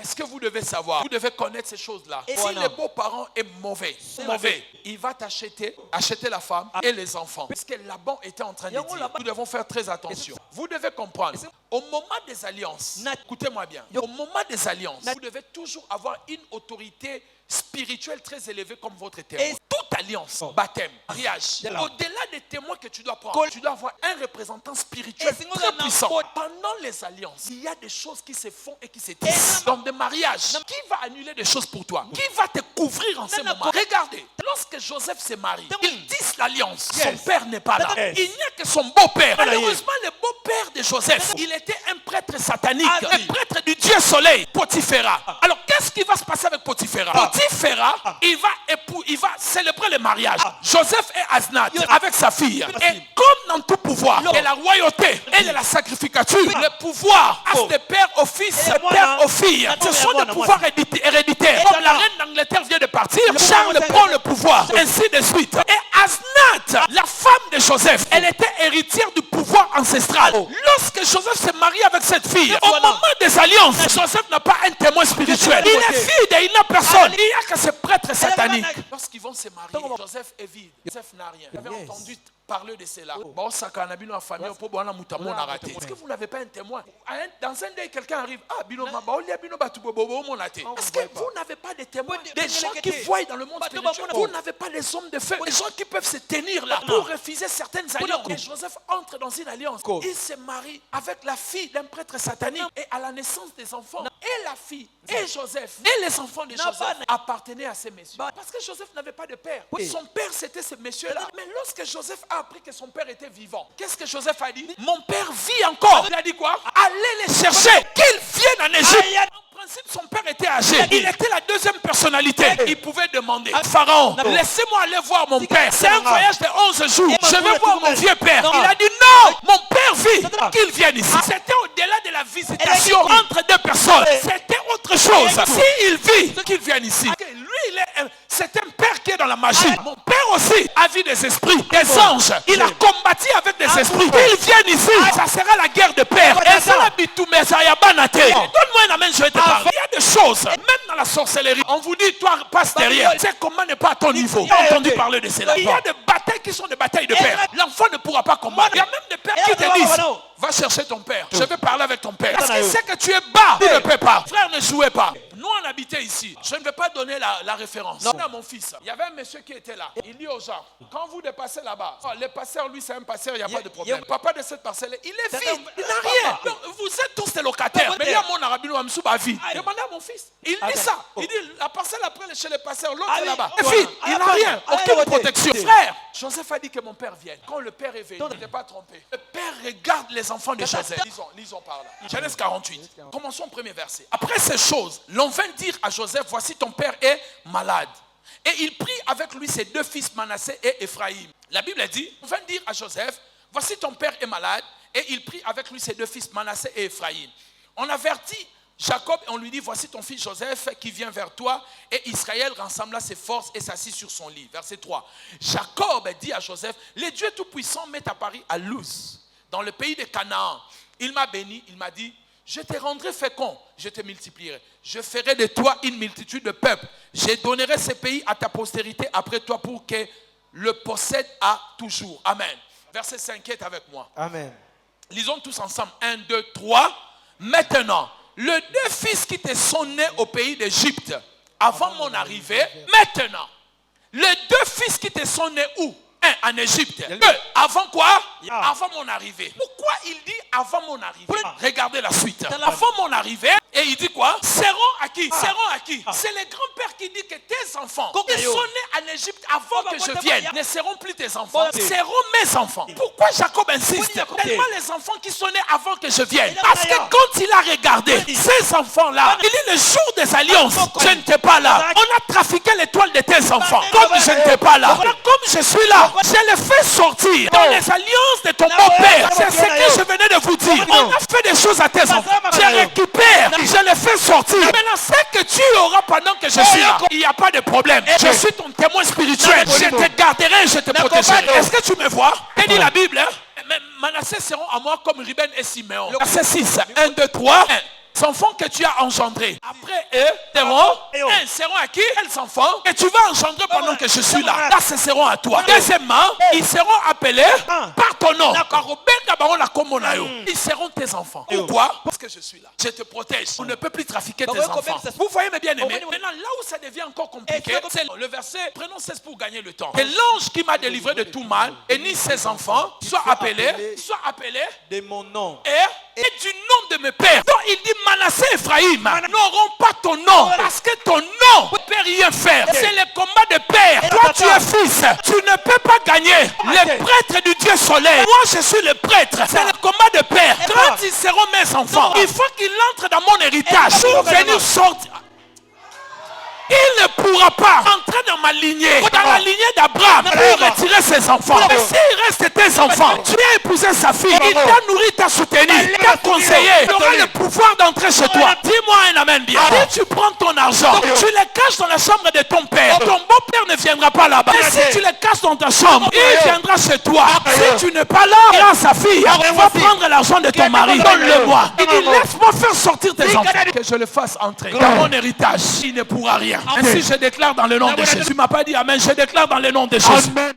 Est-ce que vous devez savoir? Vous devez connaître ces choses-là. Et si le beau-parent est mauvais, il va acheter la femme et les enfants. Parce que Laban était en train de dire, nous devons faire très attention. Vous devez comprendre, au moment des alliances, écoutez-moi bien, au moment des alliances, vous devez toujours avoir une autorité spirituelle très élevée comme votre témoin. Toute alliance, baptême, mariage, au-delà des témoins que tu dois prendre, tu dois avoir un représentant spirituel très puissant. Pendant les alliances, il y a des choses qui se font et qui se tissent. Dans des mariages, qui va annuler des choses pour toi? Qui va te couvrir en ce moment? Regardez, lorsque Joseph se marie, il tisse l'alliance. Son père n'est pas là. Il n'y a que son beau-père. Malheureusement, le beau-père de Joseph, il était un prêtre satanique, un prêtre du Dieu soleil, Potiphera. Alors, qu'est-ce qui va se passer avec Potiphera? Potiphera, il va célébrer le mariage. Joseph et Asnath avec sa fille. Et comme dans tout pouvoir, et la royauté et la sacrificature, le pouvoir passe de père au fils, de père aux filles. Ce sont des pouvoirs héréditaires. Comme la reine d'Angleterre vient de partir, Charles prend le pouvoir, ainsi de suite. Et Asnath, la femme de Joseph, elle était héritière du pouvoir ancestral. Lorsque Joseph s'est marié avec cette fille, au moment des alliances, Joseph n'a pas un témoin spirituel. Il est vide et il n'a personne. Il n'y a que ces prêtres sataniques. Lorsqu'ils vont se marier, Joseph est vide. Joseph n'a rien. Vous avez entendu parler de cela. Est-ce que vous n'avez pas un témoin? Dans un deuil, quelqu'un arrive. Est-ce que vous n'avez pas de témoins? Des gens qui voient dans le monde spirituel. Vous n'avez pas les hommes de feu. Des gens qui peuvent se tenir là pour refuser certaines alliances. Et Joseph entre dans une alliance. Il se marie avec la fille d'un prêtre satanique. Et à la naissance des enfants, et la fille, et Joseph, et les enfants de Joseph appartenaient à ces messieurs. Parce que Joseph n'avait pas de père. Son père, c'était ce monsieur-là. Mais lorsque Joseph a appris que son père était vivant, qu'est-ce que Joseph a dit? Mon père vit encore. Il a dit quoi? Allez les chercher, qu'ils viennent en Égypte. En principe, son père était âgé. Il était la deuxième personnalité. Il pouvait demander à Pharaon, laissez-moi aller voir mon père. C'est un voyage de 11 jours. Je vais voir mon vieux père. Il a dit non, mon père vit, qu'il vienne ici. C'était au-delà de la visitation entre deux personnes. C'était autre chose. S'il vit, qu'il vienne ici. Lui, c'est un père qui est dans la magie. Mon père aussi a vu des esprits, des anges. Il a combattu avec des esprits. Qu'ils viennent ici. Ça sera la guerre de père. Et ça la bitoumé, ça y a banaté. Donne-moi une amène, je vais te parler. Il y a des choses, même dans la sorcellerie, on vous dit, toi, passe derrière. C'est comment n'est pas à ton niveau. Vous avez entendu parler de cela. Il y a des batailles qui sont des batailles de père. L'enfant ne pourra pas combattre. Il y a même des pères qui te disent, va chercher ton père. Je vais parler avec ton père. Parce qu'il sait que tu es bas. Tu ne peux pas. Frère, ne jouez pas. Nous, on habitait ici. Je ne vais pas donner la référence. Non. À mon fils. Il y avait un monsieur qui était là. Il dit aux gens, quand vous dépassez là-bas, le pasteur, lui, c'est un pasteur, il n'y a pas de problème. Papa de cette parcelle, il est vide. Il n'a rien. Donc, vous êtes tous des locataires. Mais il y a mon arabino Amsouba vie. Demandez à mon fils. Il dit ça. Il dit, la parcelle après chez le pasteur, l'autre est là-bas. Il est vide. Il n'a rien. Aucune protection. Frère, Joseph a dit que mon père vienne. Quand le père est venu, il n'est pas trompé. Le père regarde les enfants de Joseph. Lisons par là. Genèse 48. Commençons au premier verset. Après ces choses, l'on vint dire à Joseph, voici ton père est malade. Et il prit avec lui ses deux fils Manassé et Ephraïm. La Bible dit, on vint dire à Joseph, voici ton père est malade. Et il prit avec lui ses deux fils Manassé et Ephraïm. On avertit Jacob et on lui dit, voici ton fils Joseph qui vient vers toi. Et Israël rassembla ses forces et s'assit sur son lit. Verset 3. Jacob dit à Joseph, le Dieu Tout-Puissant m'est apparu à Luz, dans le pays de Canaan. Il m'a béni, il m'a dit, je te rendrai fécond, je te multiplierai. Je ferai de toi une multitude de peuples. Je donnerai ce pays à ta postérité après toi pour que le possède à toujours. Amen. Verset 5 est avec moi. Amen. Lisons tous ensemble. 1, 2, 3. Maintenant, les deux fils qui te sont nés au pays d'Égypte, avant mon arrivée, maintenant, les deux fils qui te sont nés où? Un, en Égypte. Deux, avant quoi? Avant mon arrivée. Pourquoi il dit avant mon arrivée? Regardez la suite. Avant mon arrivée, et il dit quoi? Seront à qui? Seront à qui? C'est le grand-père qui dit que tes enfants qui sont nés en Égypte avant que je vienne ne seront plus tes enfants, seront mes enfants. Pourquoi Jacob insiste? Tellement les enfants qui sont nés avant que je vienne. Parce que quand il a regardé ces enfants-là, il dit le jour des alliances, je n'étais pas là. On a trafiqué l'étoile de tes enfants. Comme je n'étais pas là. Comme je suis là. Je les fais sortir dans les alliances de ton beau-père. C'est ce que je venais de vous dire. On a fait des choses à tes enfants. Je récupère, je les fais sortir. Maintenant, ce que tu auras pendant que je suis là, il n'y a pas de problème. Je suis ton témoin spirituel. Je te garderai, je te protégerai. Est-ce que tu me vois? Elle dit la Bible, hein? Manassé seront à moi comme Ruben et Siméon. Verset 6. 1, 2, 3. les enfants que tu as engendrés, après eux, seront à qui? Quels enfants que tu vas engendrer pendant que je suis là. Là, ce seront à toi. Deuxièmement, ils seront appelés par ton nom. Ils seront tes enfants. Pourquoi? Parce que je suis là. Je te protège. On ne peut plus trafiquer tes enfants. Vous voyez mes bien-aimés. Maintenant, là où ça devient encore compliqué, c'est le verset, prenons 16 pour gagner le temps. Et l'ange qui m'a délivré de tout mal, et ni ses enfants, soient appelés de mon nom. Et du nom de mes pères. Donc il dit Manassé et Ephraïm n'auront pas ton nom. Parce que ton nom ne peut rien faire. C'est le combat de père. Toi tu es fils. Tu ne peux pas gagner. Le prêtre du Dieu soleil. Moi je suis le prêtre. C'est le combat de père. Quand ils seront mes enfants, il faut qu'ils entrent dans mon héritage. Pour venir sortir. Il ne pourra pas entrer dans ma lignée, dans la lignée d'Abraham, pour retirer ses enfants. Mais s'il reste tes enfants, tu as épousé sa fille, il t'a nourri, t'a soutenu, t'a conseillé, il aura le pouvoir d'entrer chez toi. Dis-moi un amen bien. Si tu prends ton argent, tu le caches dans la chambre de ton père, ton beau-père ne viendra pas là-bas. Mais si tu le caches dans ta chambre, il viendra chez toi. Si tu n'es pas là, il a sa fille, va prendre l'argent de ton mari, donne-le-moi. Il dit, laisse-moi faire sortir tes enfants. Que je le fasse entrer dans mon héritage, il ne pourra rien. Ainsi je déclare dans le nom de Jésus. Tu ne m'as pas dit amen, je déclare dans le nom de Jésus. Amen.